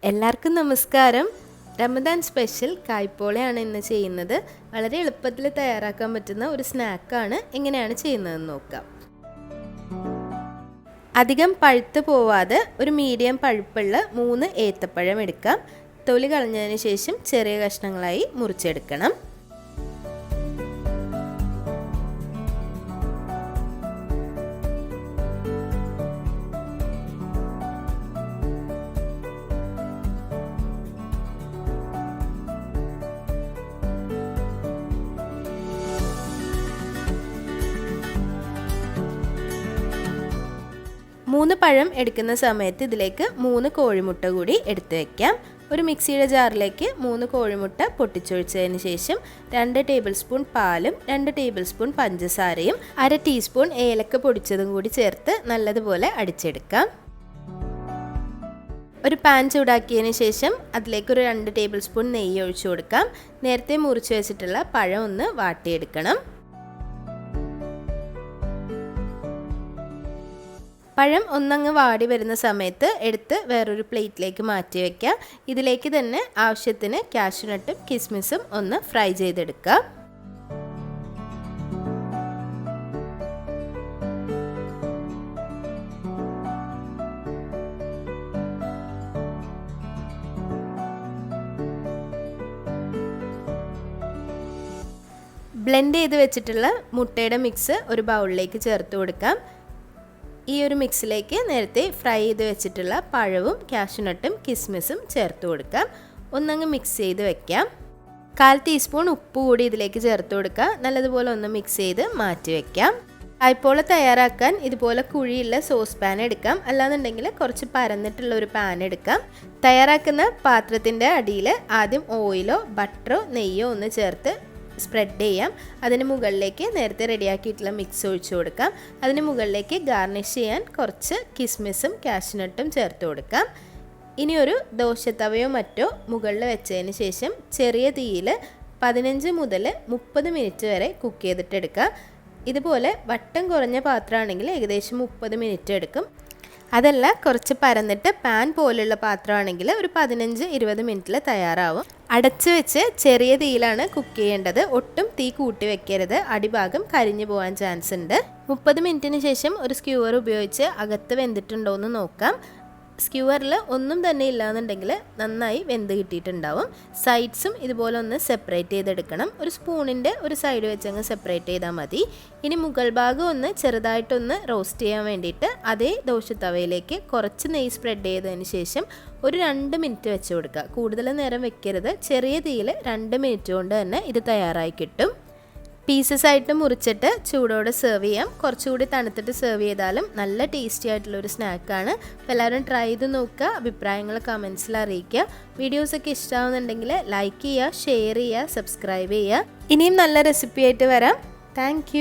എല്ലാവർക്കും നമസ്കാരം. റമദാൻ സ്പെഷ്യൽ കായ്പോളയാണ് ഇന്ന് ചെയ്യുന്നത്. വളരെ എളുപ്പത്തിൽ തയ്യാറാക്കാൻ പറ്റുന്ന ഒരു സ്നാക്കാണ്. എങ്ങനെയാണ് ചെയ്യുന്നതെന്ന് നോക്കാം. അധികം പഴുത്ത് പോവാതെ ഒരു മീഡിയം പഴുപ്പുള്ള 3 ഏത്തപ്പഴം എടുക്കാം. തൊലി കളഞ്ഞതിന് ശേഷം ചെറിയ കഷ്ണങ്ങളായി മുറിച്ചെടുക്കണം. മൂന്ന് പഴം എടുക്കുന്ന സമയത്ത് ഇതിലേക്ക് 3 കോഴിമുട്ട കൂടി എടുത്തു വയ്ക്കാം. ഒരു മിക്സിയുടെ ജാറിലേക്ക് 3 കോഴിമുട്ട പൊട്ടിച്ചൊഴിച്ചതിന് ശേഷം 2 ടേബിൾ സ്പൂൺ പാലും 2 ടേബിൾ സ്പൂൺ പഞ്ചസാരയും 1/2 ടീസ്പൂൺ ഏലക്ക പൊടിച്ചതും കൂടി ചേർത്ത് നല്ലതുപോലെ അടിച്ചെടുക്കാം. ഒരു പാൻ ചൂടാക്കിയതിന് ശേഷം അതിലേക്ക് ഒരു 2 ടേബിൾ സ്പൂൺ നെയ്യ് ഒഴിച്ചു കൊടുക്കാം. നേരത്തെ മുറിച്ച് വെച്ചിട്ടുള്ള പഴം ഒന്ന് വാട്ടിയെടുക്കണം. പഴം ഒന്നങ്ങ് വാടി വരുന്ന സമയത്ത് എടുത്ത് വേറൊരു പ്ലേറ്റിലേക്ക് മാറ്റി വയ്ക്കുക. ഇതിലേക്ക് തന്നെ ആവശ്യത്തിന് കാഷ്യൂനട്ടും കിസ്മിസും ഒന്ന് ഫ്രൈ ചെയ്തെടുക്കുക. ബ്ലെൻഡ് ചെയ്ത് വെച്ചിട്ടുള്ള മുട്ടയുടെ മിക്സ് ഒരു ബൗളിലേക്ക് ചേർത്ത് കൊടുക്കാം. ഈ ഒരു മിക്സിലേക്ക് നേരത്തെ ഫ്രൈ ചെയ്ത് വെച്ചിട്ടുള്ള പഴവും കാഷ്യൂനട്ടും കിസ്മിസും ചേർത്ത് കൊടുക്കാം. ഒന്നങ്ങ് മിക്സ് ചെയ്ത് വെക്കാം. 1/4 ടീസ്പൂൺ ഉപ്പ് കൂടി ഇതിലേക്ക് ചേർത്ത് കൊടുക്കുക. നല്ലതുപോലെ ഒന്ന് മിക്സ് ചെയ്ത് മാറ്റി വെക്കാം. കായ്പോള തയ്യാറാക്കാൻ ഇതുപോലെ കുഴിയുള്ള സോസ് പാൻ എടുക്കാം. അല്ലാന്നുണ്ടെങ്കിൽ കുറച്ച് പരന്നിട്ടുള്ള ഒരു പാൻ എടുക്കാം. തയ്യാറാക്കുന്ന പാത്രത്തിൻ്റെ അടിയിൽ ആദ്യം ഓയിലോ ബട്ടറോ നെയ്യോ ഒന്ന് ചേർത്ത് സ്പ്രെഡ് ചെയ്യാം. അതിന് മുകളിലേക്ക് നേരത്തെ റെഡിയാക്കിയിട്ടുള്ള മിക്സ് ഒഴിച്ചു കൊടുക്കാം. അതിന് മുകളിലേക്ക് ഗാർണിഷ് ചെയ്യാൻ കുറച്ച് കിസ്മിസും കാഷ്യൂനട്ടും ചേർത്ത് കൊടുക്കാം. ഇനി ഒരു ദോശത്തവയോ മറ്റോ മുകളിൽ വെച്ചതിന് ശേഷം ചെറിയ തീയിൽ 15 മുതൽ 30 മിനിറ്റ് വരെ കുക്ക് ചെയ്തിട്ടെടുക്കുക. ഇതുപോലെ വട്ടം കുറഞ്ഞ പാത്രമാണെങ്കിൽ ഏകദേശം 30 മിനിറ്റ് എടുക്കും. അതല്ല കുറച്ച് പരന്നിട്ട് പാൻ പോലുള്ള പാത്രമാണെങ്കിൽ ഒരു 15-20 മിനിറ്റിൽ തയ്യാറാവും. അടച്ചു വെച്ച് ചെറിയ തീയിലാണ് കുക്ക് ചെയ്യേണ്ടത്. ഒട്ടും തീ കൂട്ടി വെക്കരുത്, അടിഭാഗം കരിഞ്ഞു പോകാൻ ചാൻസ് ഉണ്ട്. 30 മിനിറ്റിന് ശേഷം ഒരു സ്ക്യൂവർ ഉപയോഗിച്ച് അകത്ത് വെന്തിട്ടുണ്ടോ എന്ന് നോക്കാം. സ്ക്യൂവറിൽ ഒന്നും തന്നെ ഇല്ലാന്നുണ്ടെങ്കിൽ നന്നായി വെന്ത് കിട്ടിയിട്ടുണ്ടാവും. സൈഡ്സും ഇതുപോലെ ഒന്ന് സെപ്പറേറ്റ് ചെയ്തെടുക്കണം. ഒരു സ്പൂണിൻ്റെ ഒരു സൈഡ് വെച്ചങ്ങ് സെപ്പറേറ്റ് ചെയ്താൽ മതി. ഇനി മുകൾ ഭാഗം ഒന്ന് ചെറുതായിട്ടൊന്ന് റോസ്റ്റ് ചെയ്യാൻ വേണ്ടിയിട്ട് അതേ ദോശത്തവയിലേക്ക് കുറച്ച് നെയ്യ് സ്പ്രെഡ് ചെയ്തതിന് ശേഷം ഒരു 2 മിനിറ്റ് വെച്ച് കൊടുക്കുക. കൂടുതൽ നേരം വെക്കരുത്. ചെറിയ തീയിൽ 2 മിനിറ്റ് കൊണ്ട് തന്നെ ഇത് തയ്യാറായി കിട്ടും. പീസസ് ആയിട്ട് മുറിച്ചിട്ട് ചൂടോടെ സെർവ് ചെയ്യാം. കുറച്ചുകൂടി തണുത്തിട്ട് സെർവ് ചെയ്താലും നല്ല ടേസ്റ്റി ആയിട്ടുള്ളൊരു സ്നാക്കാണ്. അപ്പോൾ എല്ലാവരും ട്രൈ ചെയ്ത് നോക്കുക. അഭിപ്രായങ്ങൾ കമൻസിൽ അറിയിക്കുക. വീഡിയോസൊക്കെ ഇഷ്ടമാവുന്നുണ്ടെങ്കിൽ ലൈക്ക് ചെയ്യുക, ഷെയർ ചെയ്യുക, സബ്സ്ക്രൈബ് ചെയ്യുക. ഇനിയും നല്ല റെസിപ്പി ആയിട്ട് വരാം. താങ്ക്